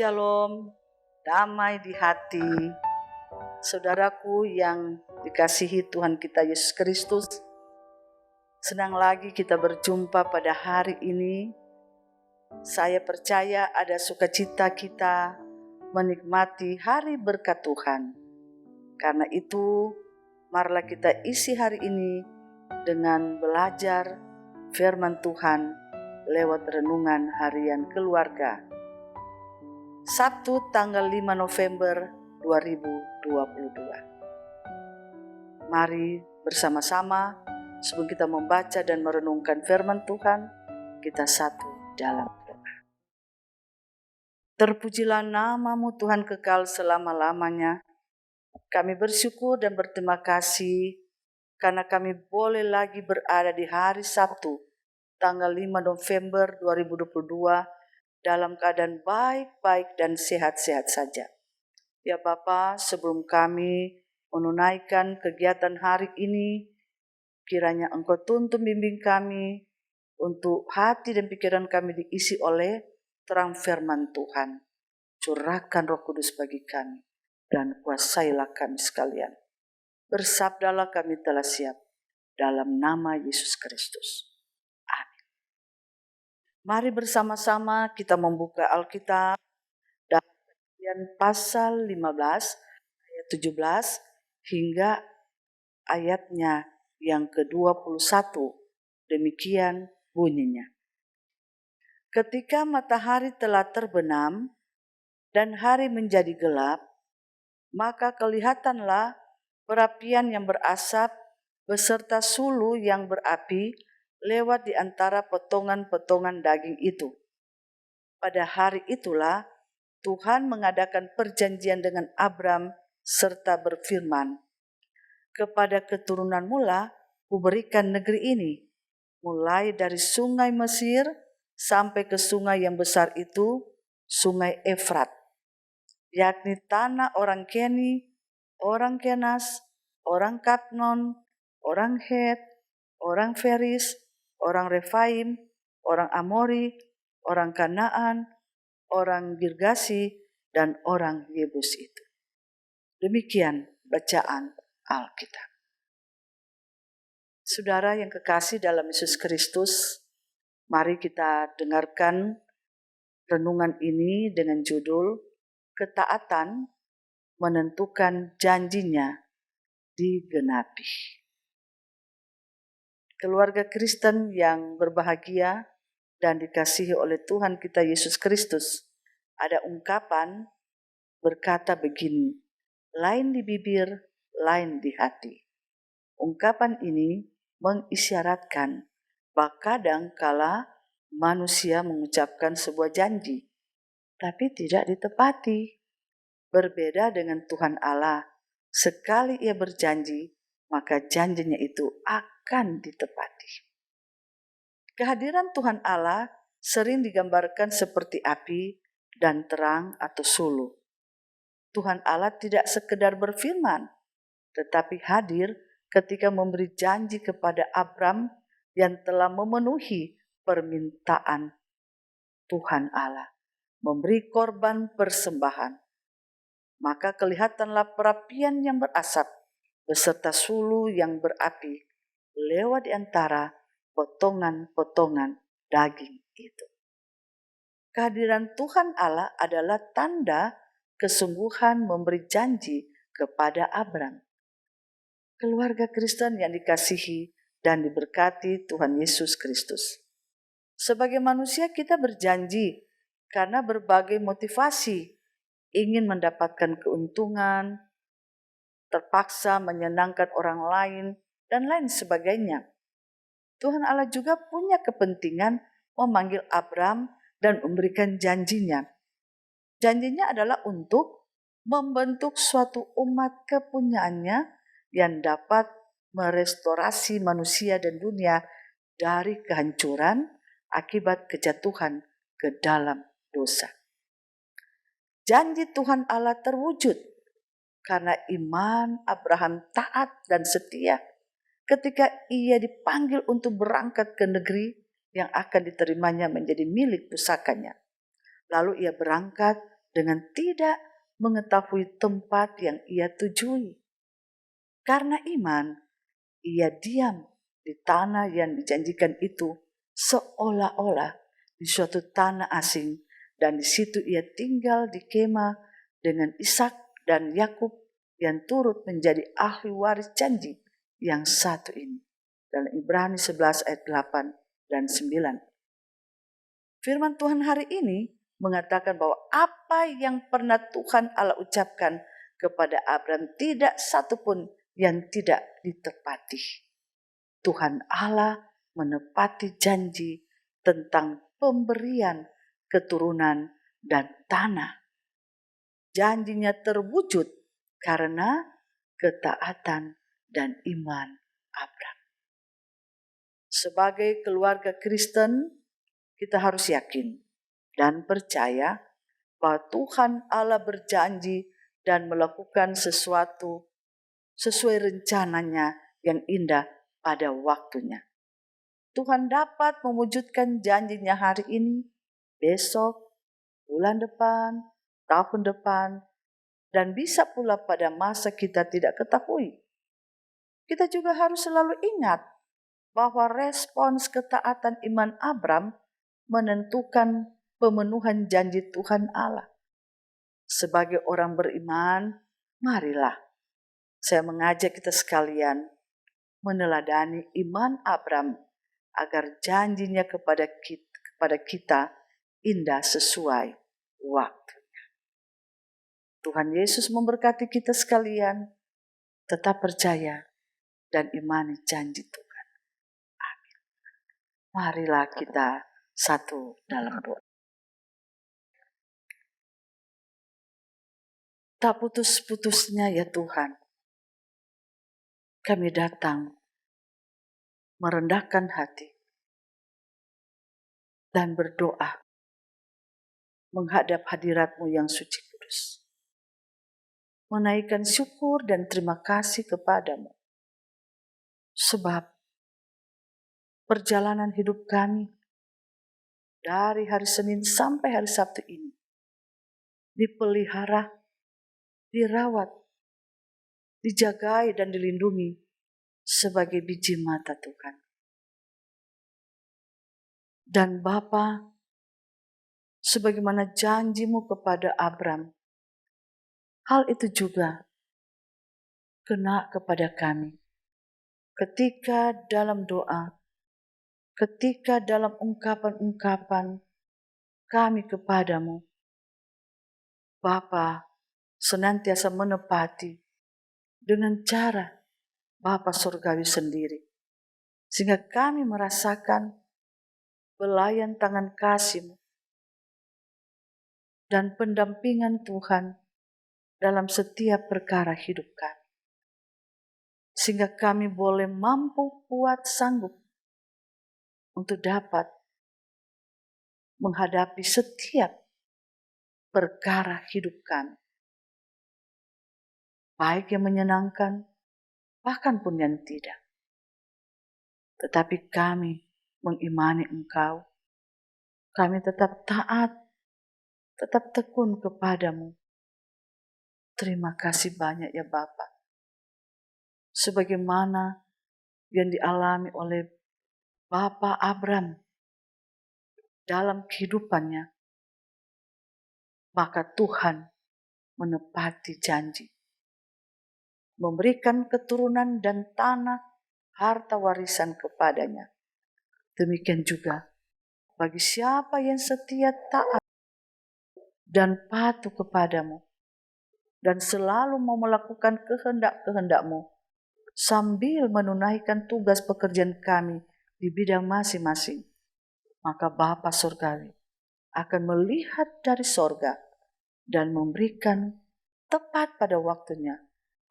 Shalom, damai di hati. Saudaraku yang dikasihi Tuhan kita Yesus Kristus, senang lagi kita berjumpa pada hari ini. Saya percaya ada sukacita kita menikmati hari berkat Tuhan. Karena itu, marilah kita isi hari ini dengan belajar firman Tuhan lewat renungan harian keluarga. Sabtu tanggal 5 November 2022. Mari bersama-sama sebelum kita membaca dan merenungkan firman Tuhan, kita satu dalam doa. Terpujilah namamu Tuhan kekal selama-lamanya. Kami bersyukur dan berterima kasih karena kami boleh lagi berada di hari Sabtu tanggal 5 November 2022 dalam keadaan baik-baik dan sehat-sehat saja. Ya Bapa, sebelum kami menunaikan kegiatan hari ini, kiranya Engkau tuntun bimbing kami untuk hati dan pikiran kami diisi oleh terang firman Tuhan. Curahkan Roh Kudus bagi kami dan kuasailah kami sekalian. Bersabdalah, kami telah siap dalam nama Yesus Kristus. Mari bersama-sama kita membuka Alkitab dalam pasal 15 ayat 17 hingga ayatnya yang ke-21. Demikian bunyinya. Ketika matahari telah terbenam dan hari menjadi gelap, maka kelihatanlah perapian yang berasap beserta sulu yang berapi lewat di antara potongan-potongan daging itu. Pada hari itulah Tuhan mengadakan perjanjian dengan Abram serta berfirman, "Kepada keturunanmu lah kuberikan negeri ini, mulai dari sungai Mesir sampai ke sungai yang besar itu, sungai Efrat, yakni tanah orang Keni, orang Kenas, orang Kadmon, orang Het, orang Feris, orang Refaim, orang Amori, orang Kanaan, orang Girgasi, dan orang Yebus itu." Demikian bacaan Alkitab. Saudara yang kekasih dalam Yesus Kristus, mari kita dengarkan renungan ini dengan judul Ketaatan Menentukan Janjinya Digenapi. Keluarga Kristen yang berbahagia dan dikasihi oleh Tuhan kita Yesus Kristus, ada ungkapan berkata begini, lain di bibir, lain di hati. Ungkapan ini mengisyaratkan bahwa kadang kala manusia mengucapkan sebuah janji, tapi tidak ditepati. Berbeda dengan Tuhan Allah, sekali Ia berjanji, maka janjinya itu akan ditepati. Kehadiran Tuhan Allah sering digambarkan seperti api dan terang atau sulu. Tuhan Allah tidak sekedar berfirman, tetapi hadir ketika memberi janji kepada Abram yang telah memenuhi permintaan Tuhan Allah, memberi korban persembahan. Maka kelihatanlah perapian yang berasap beserta sulu yang berapi lewat di antara potongan-potongan daging itu. Kehadiran Tuhan Allah adalah tanda kesungguhan memberi janji kepada Abram. Keluarga Kristen yang dikasihi dan diberkati Tuhan Yesus Kristus. Sebagai manusia kita berjanji karena berbagai motivasi, ingin mendapatkan keuntungan, terpaksa menyenangkan orang lain, dan lain sebagainya. Tuhan Allah juga punya kepentingan memanggil Abram dan memberikan janjinya. Janjinya adalah untuk membentuk suatu umat kepunyaannya yang dapat merestorasi manusia dan dunia dari kehancuran akibat kejatuhan ke dalam dosa. Janji Tuhan Allah terwujud karena iman Abraham taat dan setia ketika ia dipanggil untuk berangkat ke negeri yang akan diterimanya menjadi milik pusakanya. Lalu ia berangkat dengan tidak mengetahui tempat yang ia tujui. Karena iman, ia diam di tanah yang dijanjikan itu seolah-olah di suatu tanah asing, dan di situ ia tinggal di kemah dengan Ishak dan Yakub yang turut menjadi ahli waris janji yang satu ini. Dalam Ibrani 11 ayat 8 dan 9. Firman Tuhan hari ini mengatakan bahwa apa yang pernah Tuhan Allah ucapkan kepada Abraham tidak satupun yang tidak ditepati. Tuhan Allah menepati janji tentang pemberian keturunan dan tanah. Janjinya terwujud karena ketaatan dan iman Abraham. Sebagai keluarga Kristen, kita harus yakin dan percaya bahwa Tuhan Allah berjanji dan melakukan sesuatu sesuai rencananya yang indah pada waktunya. Tuhan dapat mewujudkan janjinya hari ini, besok, bulan depan, tahun depan, dan bisa pula pada masa kita tidak ketahui. Kita juga harus selalu ingat bahwa respons ketaatan iman Abraham menentukan pemenuhan janji Tuhan Allah. Sebagai orang beriman, marilah saya mengajak kita sekalian meneladani iman Abraham agar janjinya kepada kita indah sesuai waktunya. Tuhan Yesus memberkati kita sekalian. Tetap percaya dan imani janji Tuhan. Amin. Marilah kita satu dalam doa. Tak putus-putusnya ya Tuhan, kami datang merendahkan hati dan berdoa menghadap hadirat-Mu yang suci kudus. Menaikkan syukur dan terima kasih kepada-Mu. Sebab perjalanan hidup kami dari hari Senin sampai hari Sabtu ini dipelihara, dirawat, dijagai dan dilindungi sebagai biji mata Tuhan. Dan Bapa, sebagaimana janji-Mu kepada Abraham, hal itu juga kena kepada kami. Ketika dalam doa, ketika dalam ungkapan-ungkapan kami kepadamu, Bapa senantiasa menepati dengan cara Bapa Surgawi sendiri. Sehingga kami merasakan belayan tangan kasih-Mu dan pendampingan Tuhan dalam setiap perkara hidup kami. Sehingga kami boleh mampu, kuat, sanggup untuk dapat menghadapi setiap perkara hidup kami. Baik yang menyenangkan, bahkan pun yang tidak. Tetapi kami mengimani Engkau. Kami tetap taat, tetap tekun kepadamu. Terima kasih banyak ya Bapa. Sebagaimana yang dialami oleh Bapa Abraham dalam kehidupannya, maka Tuhan menepati janji. Memberikan keturunan dan tanah harta warisan kepadanya. Demikian juga bagi siapa yang setia, taat, dan patuh kepadamu, dan selalu mau melakukan kehendak-kehendak-Mu, sambil menunaikan tugas pekerjaan kami di bidang masing-masing, maka Bapa Surgawi akan melihat dari sorga dan memberikan tepat pada waktunya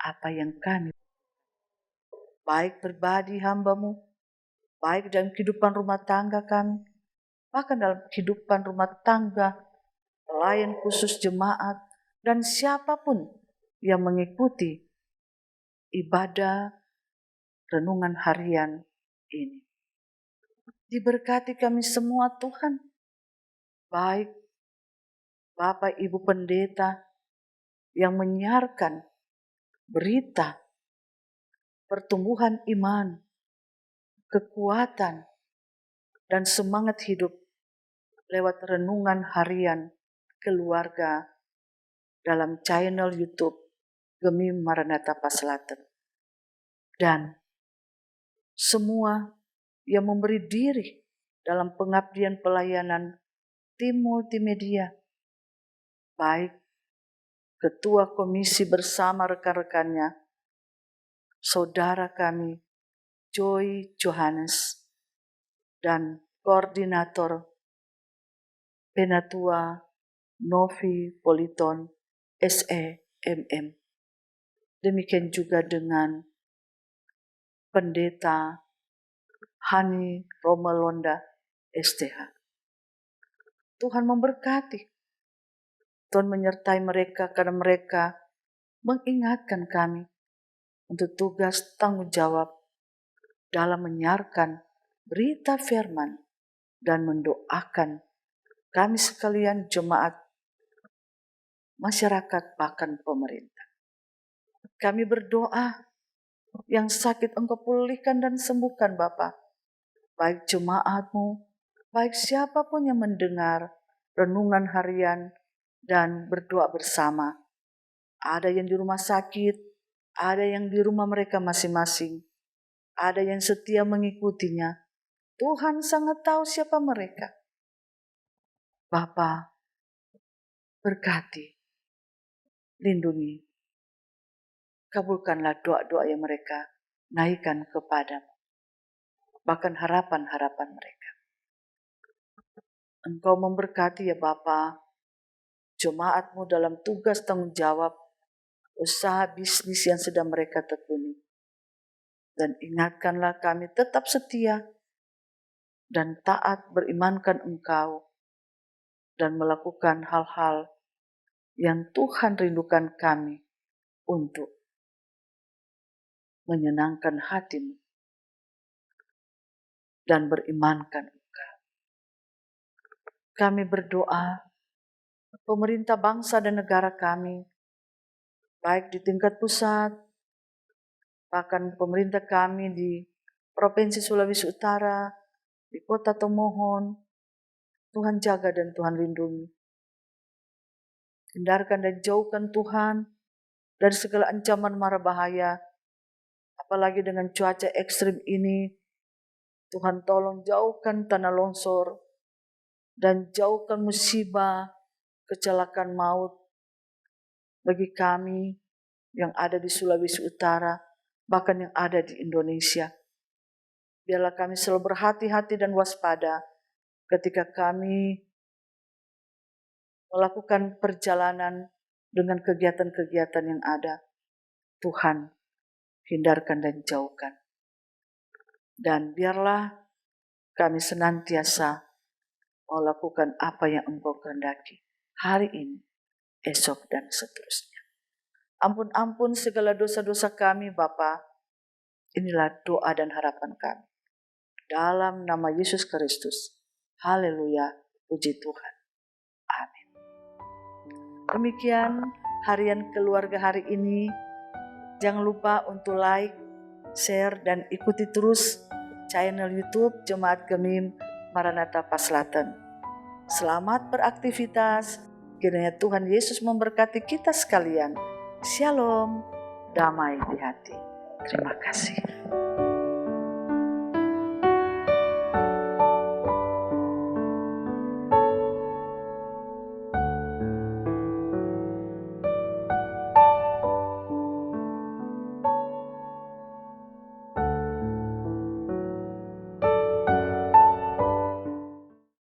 apa yang kami, baik pribadi hamba-Mu, baik dalam kehidupan rumah tangga kami, bahkan dalam kehidupan rumah tangga, pelayan khusus jemaat, dan siapapun yang mengikuti ibadah renungan harian ini. Diberkati kami semua Tuhan, baik Bapak Ibu pendeta yang menyiarkan berita pertumbuhan iman, kekuatan, dan semangat hidup lewat renungan harian keluarga dalam channel YouTube Gemim Maranatha Paslaten. Dan semua yang memberi diri dalam pengabdian pelayanan tim multimedia, baik Ketua Komisi bersama rekan-rekannya, Saudara kami Joy Johannes, dan Koordinator Penatua Novi Politon SEMM. Demikian juga dengan Pendeta Hani Romalonda STH. Tuhan memberkati. Tuhan menyertai mereka karena mereka mengingatkan kami untuk tugas tanggung jawab dalam menyiarkan berita firman dan mendoakan kami sekalian jemaat, masyarakat, bahkan pemerintah. Kami berdoa, yang sakit Engkau pulihkan dan sembuhkan Bapa. Baik jemaat-Mu, baik siapapun yang mendengar renungan harian dan berdoa bersama. Ada yang di rumah sakit, ada yang di rumah mereka masing-masing, ada yang setia mengikutinya. Tuhan sangat tahu siapa mereka. Bapa, berkati, lindungi, kabulkanlah doa-doa yang mereka naikkan kepadamu, bahkan harapan-harapan mereka. Engkau memberkati ya Bapa, jemaat-Mu dalam tugas tanggung jawab, usaha bisnis yang sedang mereka tekuni. Dan ingatkanlah kami tetap setia dan taat berimankan Engkau dan melakukan hal-hal yang Tuhan rindukan kami untuk menyenangkan hati-Mu dan berimankan Engkau. Kami berdoa, pemerintah bangsa dan negara kami, baik di tingkat pusat, bahkan pemerintah kami di Provinsi Sulawesi Utara, di Kota Tomohon, Tuhan jaga dan Tuhan lindungi. Hindarkan dan jauhkan Tuhan dari segala ancaman mara bahaya, apalagi dengan cuaca ekstrim ini. Tuhan tolong jauhkan tanah longsor dan jauhkan musibah, kecelakaan maut bagi kami yang ada di Sulawesi Utara, bahkan yang ada di Indonesia. Biarlah kami selalu berhati-hati dan waspada ketika kami melakukan perjalanan dengan kegiatan-kegiatan yang ada. Tuhan, hindarkan dan jauhkan. Dan biarlah kami senantiasa melakukan apa yang Engkau kehendaki hari ini, esok, dan seterusnya. Ampun segala dosa-dosa kami, Bapa. Inilah doa dan harapan kami. Dalam nama Yesus Kristus. Haleluya, puji Tuhan. Amin. Demikian harian keluarga hari ini. Jangan lupa untuk like, share, dan ikuti terus channel YouTube Jemaat Gemim Maranatha Paslaten. Selamat beraktivitas. Kiranya Tuhan Yesus memberkati kita sekalian. Shalom, damai di hati. Terima kasih.